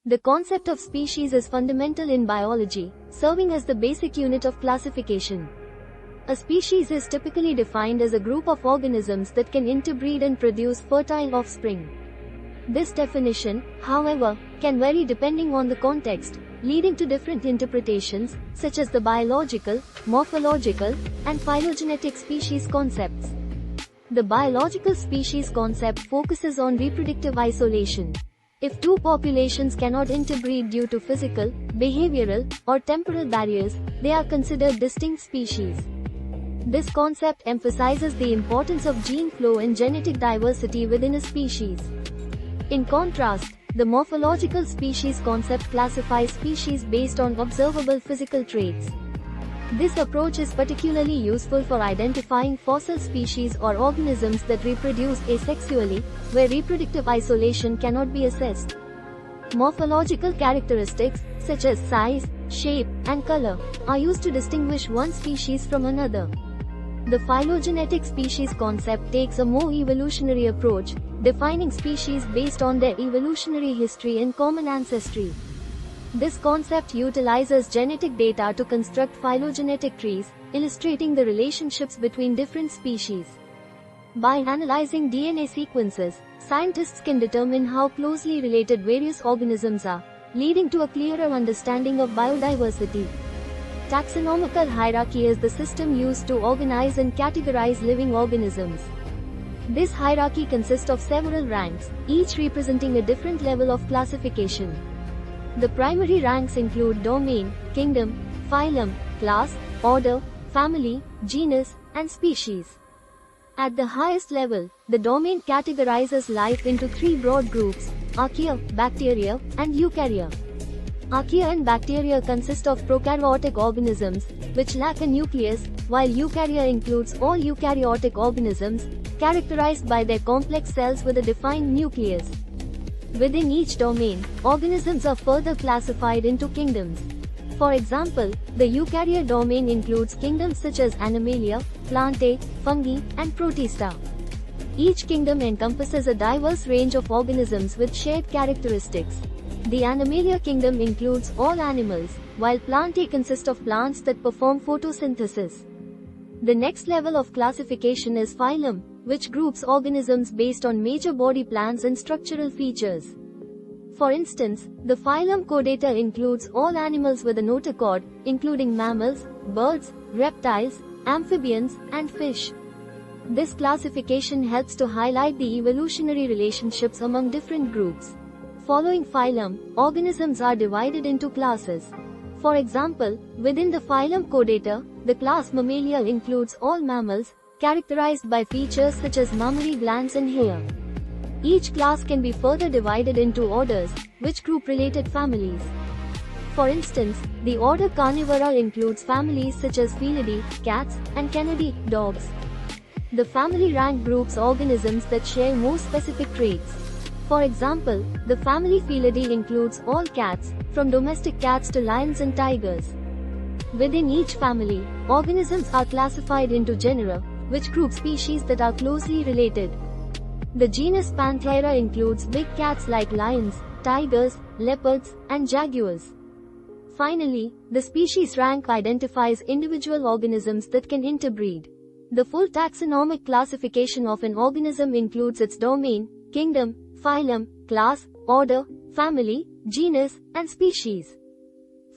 The concept of species is fundamental in biology, serving as the basic unit of classification. A species is typically defined as a group of organisms that can interbreed and produce fertile offspring. This definition, however, can vary depending on the context, leading to different interpretations, such as the biological, morphological, and phylogenetic species concepts. The biological species concept focuses on reproductive isolation. If two populations cannot interbreed due to physical, behavioral, or temporal barriers, they are considered distinct species. This concept emphasizes the importance of gene flow and genetic diversity within a species. In contrast, the morphological species concept classifies species based on observable physical traits. This approach is particularly useful for identifying fossil species or organisms that reproduce asexually, where reproductive isolation cannot be assessed. Morphological characteristics, such as size, shape, and color, are used to distinguish one species from another. The phylogenetic species concept takes a more evolutionary approach, defining species based on their evolutionary history and common ancestry. This concept utilizes genetic data to construct phylogenetic trees, illustrating the relationships between different species. By analyzing DNA sequences, scientists can determine how closely related various organisms are, leading to a clearer understanding of biodiversity. Taxonomical hierarchy is the system used to organize and categorize living organisms. This hierarchy consists of several ranks, each representing a different level of classification. The primary ranks include domain, kingdom, phylum, class, order, family, genus, and species. At the highest level, the domain categorizes life into three broad groups: archaea, bacteria, and eukarya. Archaea and bacteria consist of prokaryotic organisms, which lack a nucleus, while eukarya includes all eukaryotic organisms, characterized by their complex cells with a defined nucleus. Within each domain, organisms are further classified into kingdoms. For example, the eukarya domain includes kingdoms such as Animalia, Plantae, Fungi, and Protista. Each kingdom encompasses a diverse range of organisms with shared characteristics. The Animalia kingdom includes all animals, while Plantae consist of plants that perform photosynthesis. The next level of classification is phylum, which groups organisms based on major body plans and structural features. For instance, the phylum Chordata includes all animals with a notochord, including mammals, birds, reptiles, amphibians, and fish. This classification helps to highlight the evolutionary relationships among different groups. Following phylum, organisms are divided into classes. For example, within the phylum Chordata, the class Mammalia includes all mammals, characterized by features such as mammary glands and hair. Each class can be further divided into orders, which group related families. For instance, the order Carnivora includes families such as Felidae, cats, and Canidae, dogs. The family rank groups organisms that share more specific traits. For example, the family Felidae includes all cats, from domestic cats to lions and tigers. Within each family, organisms are classified into genera, which group species that are closely related. The genus Panthera includes big cats like lions, tigers, leopards, and jaguars. Finally, the species rank identifies individual organisms that can interbreed. The full taxonomic classification of an organism includes its domain, kingdom, phylum, class, order, family, genus, and species.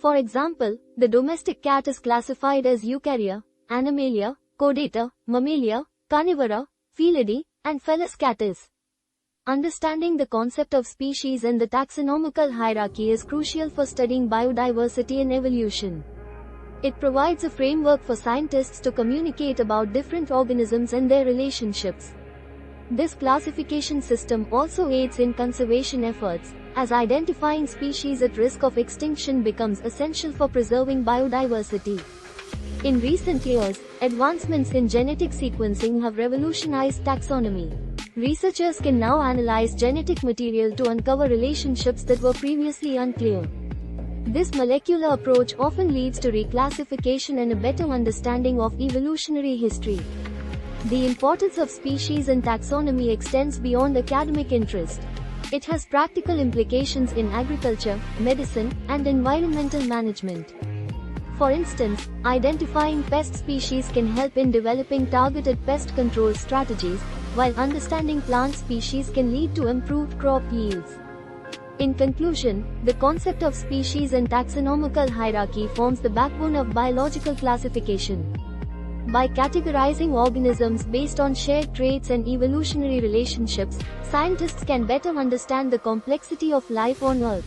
For example, the domestic cat is classified as Eukarya, Animalia, Chordata, Mammalia, Carnivora, Felidae, and Felis catus. Understanding the concept of species and the taxonomical hierarchy is crucial for studying biodiversity and evolution. It provides a framework for scientists to communicate about different organisms and their relationships. This classification system also aids in conservation efforts, as identifying species at risk of extinction becomes essential for preserving biodiversity. In recent years, advancements in genetic sequencing have revolutionized taxonomy. Researchers can now analyze genetic material to uncover relationships that were previously unclear. This molecular approach often leads to reclassification and a better understanding of evolutionary history. The importance of species in taxonomy extends beyond academic interest. It has practical implications in agriculture, medicine, and environmental management. For instance, identifying pest species can help in developing targeted pest control strategies, while understanding plant species can lead to improved crop yields. In conclusion, the concept of species and taxonomical hierarchy forms the backbone of biological classification. By categorizing organisms based on shared traits and evolutionary relationships, scientists can better understand the complexity of life on Earth.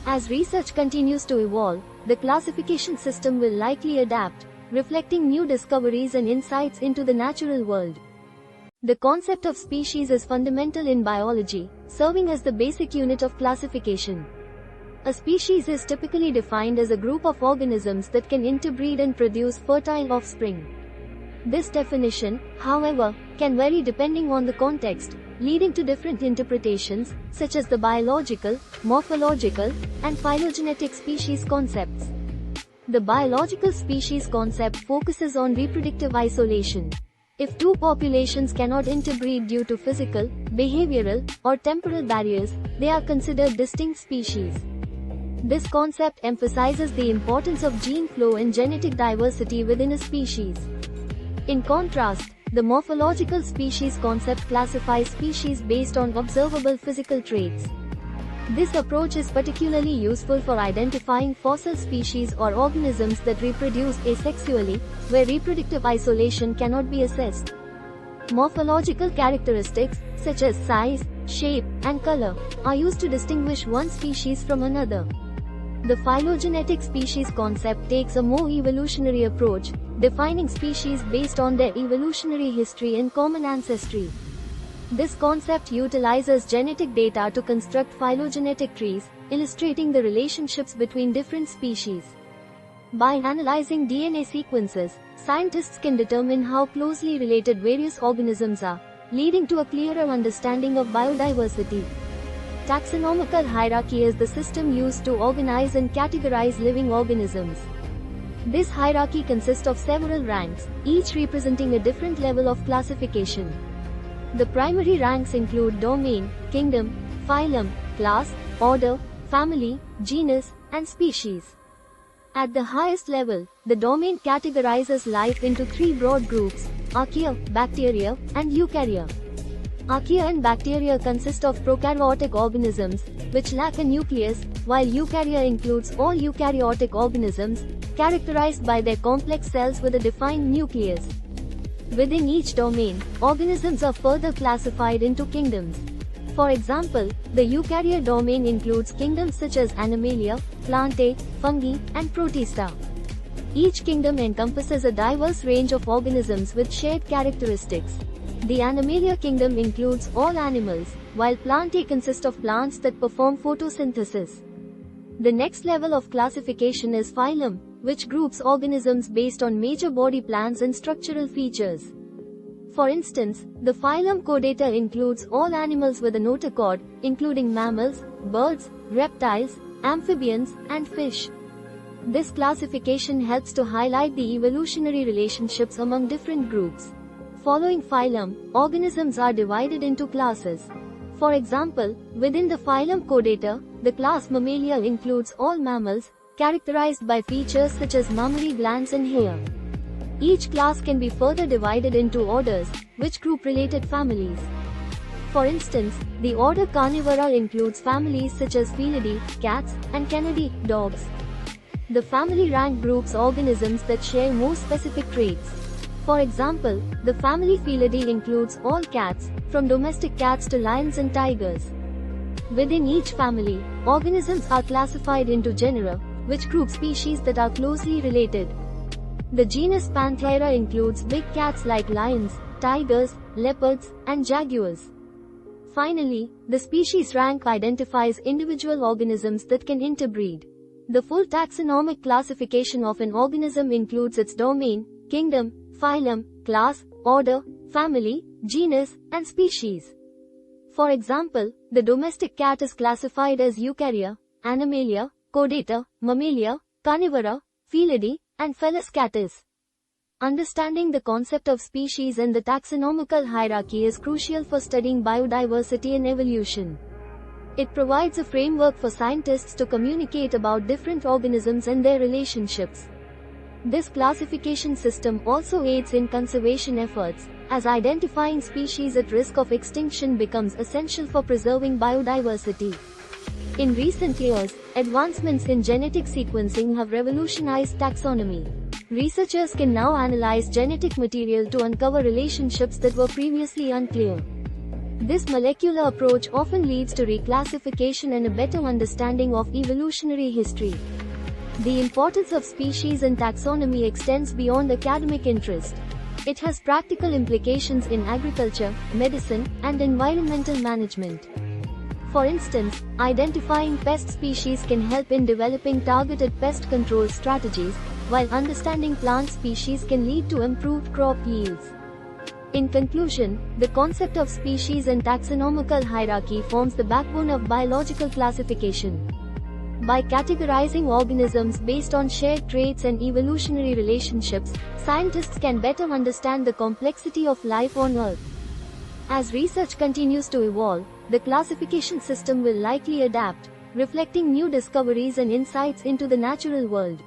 As research continues to evolve, the classification system will likely adapt, reflecting new discoveries and insights into the natural world. The concept of species is fundamental in biology, serving as the basic unit of classification. A species is typically defined as a group of organisms that can interbreed and produce fertile offspring. This definition, however, can vary depending on the context, leading to different interpretations, such as the biological, morphological, and phylogenetic species concepts. The biological species concept focuses on reproductive isolation. If two populations cannot interbreed due to physical, behavioral, or temporal barriers, they are considered distinct species. This concept emphasizes the importance of gene flow and genetic diversity within a species. In contrast, the morphological species concept classifies species based on observable physical traits. This approach is particularly useful for identifying fossil species or organisms that reproduce asexually, where reproductive isolation cannot be assessed. Morphological characteristics, such as size, shape, and color, are used to distinguish one species from another. The phylogenetic species concept takes a more evolutionary approach, defining species based on their evolutionary history and common ancestry. This concept utilizes genetic data to construct phylogenetic trees, illustrating the relationships between different species. By analyzing DNA sequences, scientists can determine how closely related various organisms are, leading to a clearer understanding of biodiversity. Taxonomical hierarchy is the system used to organize and categorize living organisms. This hierarchy consists of several ranks, each representing a different level of classification. The primary ranks include domain, kingdom, phylum, class, order, family, genus, and species. At the highest level, the domain categorizes life into three broad groups: archaea, bacteria, and eukarya. Archaea and bacteria consist of prokaryotic organisms, which lack a nucleus, while eukarya includes all eukaryotic organisms, characterized by their complex cells with a defined nucleus. Within each domain, organisms are further classified into kingdoms. For example, the eukarya domain includes kingdoms such as Animalia, Plantae, Fungi, and Protista. Each kingdom encompasses a diverse range of organisms with shared characteristics. The Animalia kingdom includes all animals, while Plantae consist of plants that perform photosynthesis. The next level of classification is phylum, which groups organisms based on major body plans and structural features. For instance, the phylum Chordata includes all animals with a notochord, including mammals, birds, reptiles, amphibians, and fish. This classification helps to highlight the evolutionary relationships among different groups. Following phylum, organisms are divided into classes. For example, within the phylum Chordata, the class Mammalia includes all mammals, characterized by features such as mammary glands and hair. Each class can be further divided into orders, which group related families. For instance, the order Carnivora includes families such as Felidae, cats, and Canidae, dogs. The family rank groups organisms that share more specific traits. For example, the family Felidae includes all cats, from domestic cats to lions and tigers. Within each family, organisms are classified into genera, which group species that are closely related. The genus Panthera includes big cats like lions, tigers, leopards, and jaguars. Finally, the species rank identifies individual organisms that can interbreed. The full taxonomic classification of an organism includes its domain, kingdom, phylum, class, order, family, genus, and species. For example, the domestic cat is classified as Eukarya, Animalia, Chordata, Mammalia, Carnivora, Felidae, and Felis catus. Understanding the concept of species and the taxonomical hierarchy is crucial for studying biodiversity and evolution. It provides a framework for scientists to communicate about different organisms and their relationships. This classification system also aids in conservation efforts, as identifying species at risk of extinction becomes essential for preserving biodiversity. In recent years, advancements in genetic sequencing have revolutionized taxonomy. Researchers can now analyze genetic material to uncover relationships that were previously unclear. This molecular approach often leads to reclassification and a better understanding of evolutionary history. The importance of species in taxonomy extends beyond academic interest. It has practical implications in agriculture, medicine, and environmental management. For instance, identifying pest species can help in developing targeted pest control strategies, while understanding plant species can lead to improved crop yields. In conclusion, the concept of species and taxonomical hierarchy forms the backbone of biological classification. By categorizing organisms based on shared traits and evolutionary relationships, scientists can better understand the complexity of life on Earth. As research continues to evolve, the classification system will likely adapt, reflecting new discoveries and insights into the natural world.